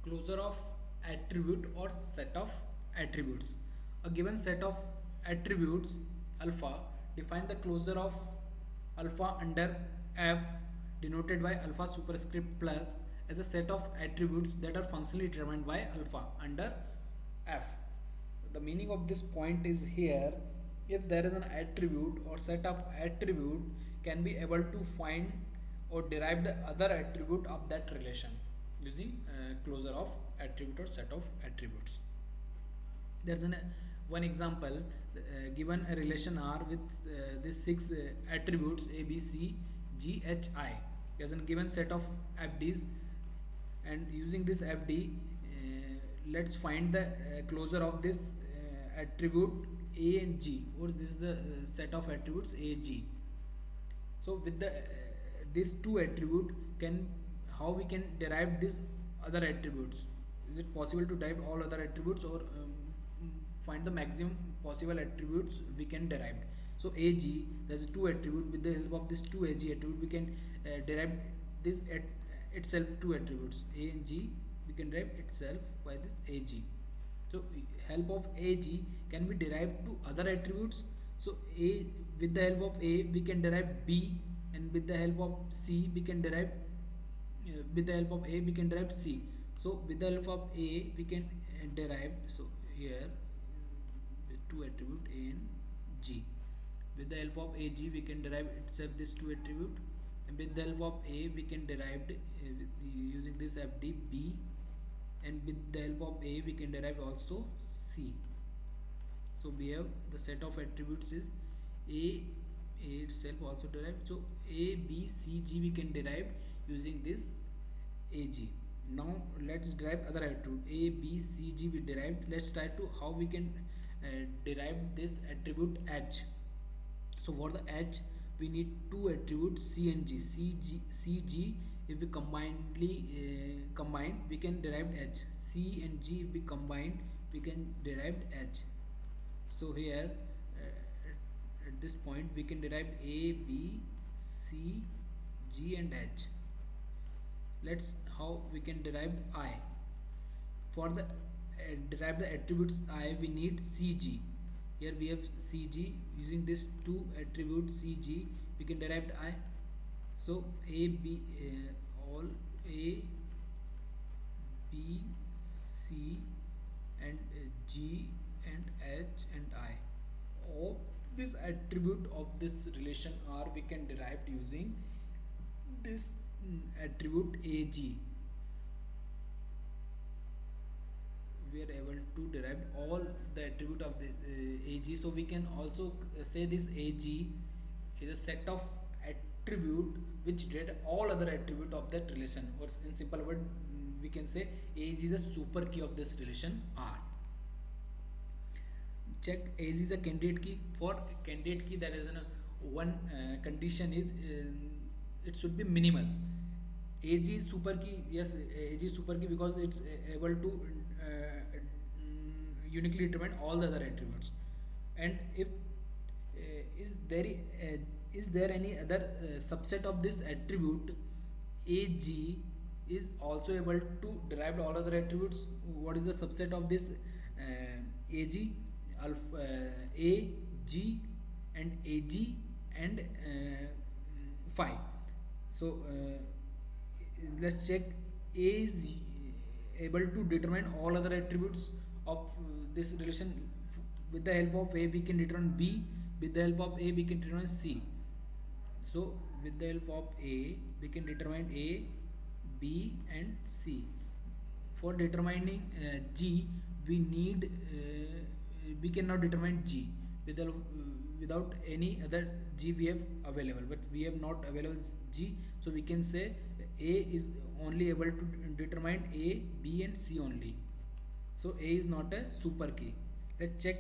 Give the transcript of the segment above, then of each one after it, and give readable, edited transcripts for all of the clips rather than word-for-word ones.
Closure of attribute or set of attributes. A given set of attributes alpha define the closure of alpha under f denoted by alpha superscript plus as a set of attributes that are functionally determined by alpha under f. The meaning of this point is here, if there is an attribute or set of attribute can be able to find or derive the other attribute of that relation using closure of attribute or set of attributes. There's one example, given a relation R with these six attributes A, B, C, G, H, I. There's a given set of FDs, and using this FD, let's find the closure of this attribute A and G, or this is the set of attributes A, G. So with the these two attribute, can how we can derive these other attributes? Is it possible to derive all other attributes, or find the maximum possible attributes we can derive? So AG, there's two attribute. With the help of this two AG attribute we can derive this at itself two attributes A and G. We can derive itself by this AG. So help of AG can be derived to other attributes. So A, with the help of A we can derive B, and with the help of C we can derive with the help of A we can derive C. So with the help of A we can derive, so here two attribute A and G. With the help of AG we can derive itself this two attribute, and with the help of A we can derive using this FD B, and with the help of A we can derive also C. So we have the set of attributes is A itself also derived. So A, B, C, G we can derive using this AG. Now let's derive other attribute A, B, C, G we derived. Let's try to how we can derive this attribute H. So for the H we need two attributes C and G. C, G, if we combine we can derive H. C and G if we combine we can derive H. So here at this point we can derive A, B, C, G and H. Let's how we can derive I. For the derive the attributes I we need CG. Here we have CG. Using this two attributes CG we can derive I. So A, B, all A, B, C and G and H and I. All this attribute of this relation R we can derive using this attribute AG. We are able to derive all the attribute of the AG. So we can also say this AG is a set of attribute which derive all other attribute of that relation, or in simple word we can say AG is a super key of this relation R. Check AG is a candidate key. For candidate key there is one condition is it should be minimal. AG is super key. Yes, AG is super key because it's able to uniquely determine all the other attributes. And if is there any other subset of this attribute AG is also able to derive all other attributes? What is the subset of this AG? Alpha, A, G and AG and phi. So let's check. A is able to determine all other attributes of this relation. With the help of A we can determine B, with the help of A we can determine C. So with the help of A we can determine A, B and C. For determining G we need we cannot determine G without any other G we have available, but we have not available G, so we can say A is only able to determine A, B and C only. So A is not a super key. Let's check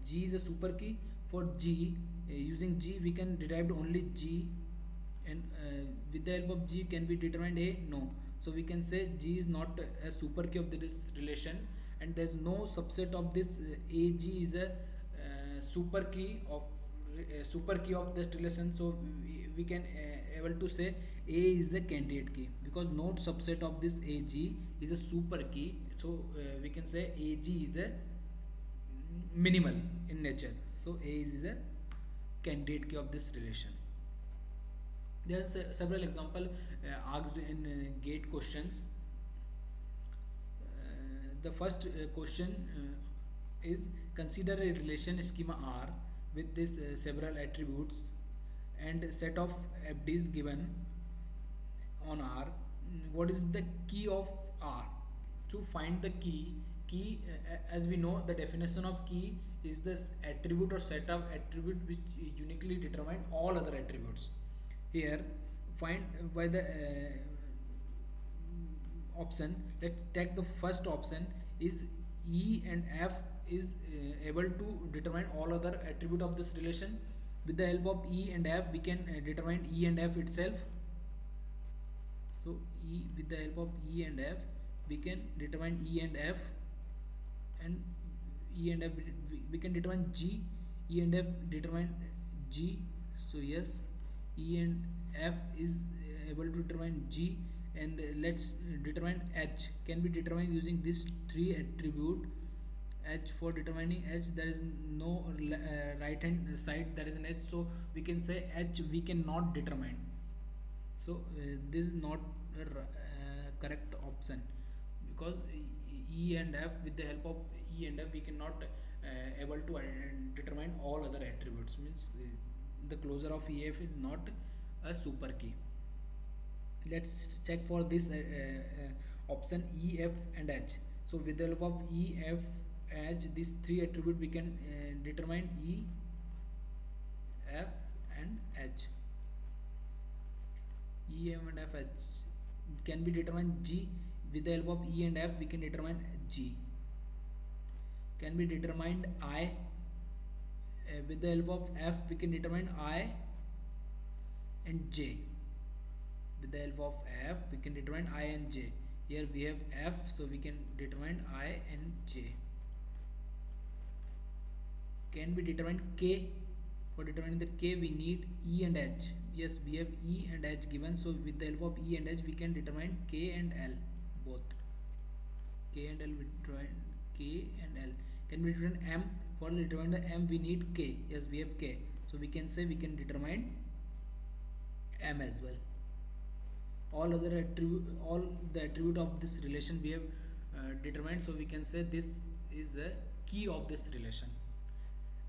G is a super key. For G, using G we can derive only G, and with the help of G can we determine A? No. So we can say G is not a super key of this relation, and there is no subset of this AG is a super key of super key of this relation, so we can able to say A is the candidate key, because not subset of this AG is a super key, so we can say AG is a minimal in nature, so A is a candidate key of this relation. There are several example asked in gate questions. The first question is, consider a relation schema R with this several attributes and a set of FDs given on R. What is the key of R? To find the key, as we know, the definition of key is this attribute or set of attribute which uniquely determine all other attributes. Here, find by the option. Let's take the first option is E and F is able to determine all other attribute of this relation. With the help of E and F, we can determine E and F itself. So with the help of E and F, we can determine E and F, and E and F we can determine G. E and F determine G. So yes, E and F is able to determine G, and let's determine H. Can be determined using this three attribute. H, for determining H, there is no right hand side, there is an H, so we can say H we cannot determine. So this is not a correct option, because E and F, with the help of E and F, we cannot able to determine all other attributes. Means the closure of EF is not a super key. Let's check for this option E, F and H. So with the help of E, F, H, these three attributes, we can determine E, F and H. E, M and F, H can be determined. G, with the help of E and F, we can determine G. Can be determined I, with the help of F, we can determine I and J. With the help of F, we can determine I and J. Here we have F, so we can determine I and J. Can be determined K. For determining the K, we need E and H. Yes, we have E and H given, so with the help of E and H, we can determine K and L both. K and L, we determine K and L. Can be determined M. For determining the M, we need K. Yes, we have K, so we can say we can determine M as well. All other attribute, all the attribute of this relation we have determined, so we can say this is a key of this relation.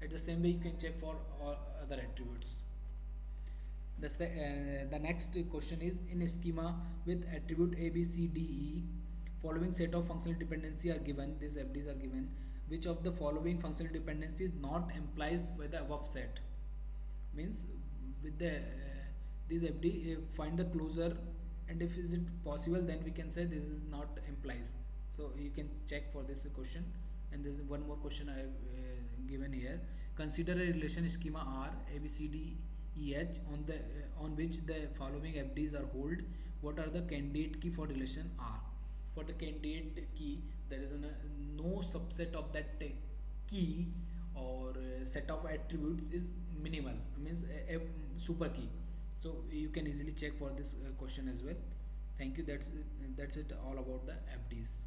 At the same way, you can check for all other attributes. That's the next question is, in a schema with attribute A, B, C, D, E, following set of functional dependency are given. These FDs are given. Which of the following functional dependencies not implies by the above set? Means with the this FD find the closure, and if is it possible, then we can say this is not implies. So you can check for this question. And there is one more question I have given here. Consider a relation schema R, A, B, C, D, E, H on which the following FDs are hold. What are the candidate key for relation R? For the candidate key, there is no subset of that key or set of attributes is minimal, means a super key. So you can easily check for this question as well. Thank you. That's it all about the FDs.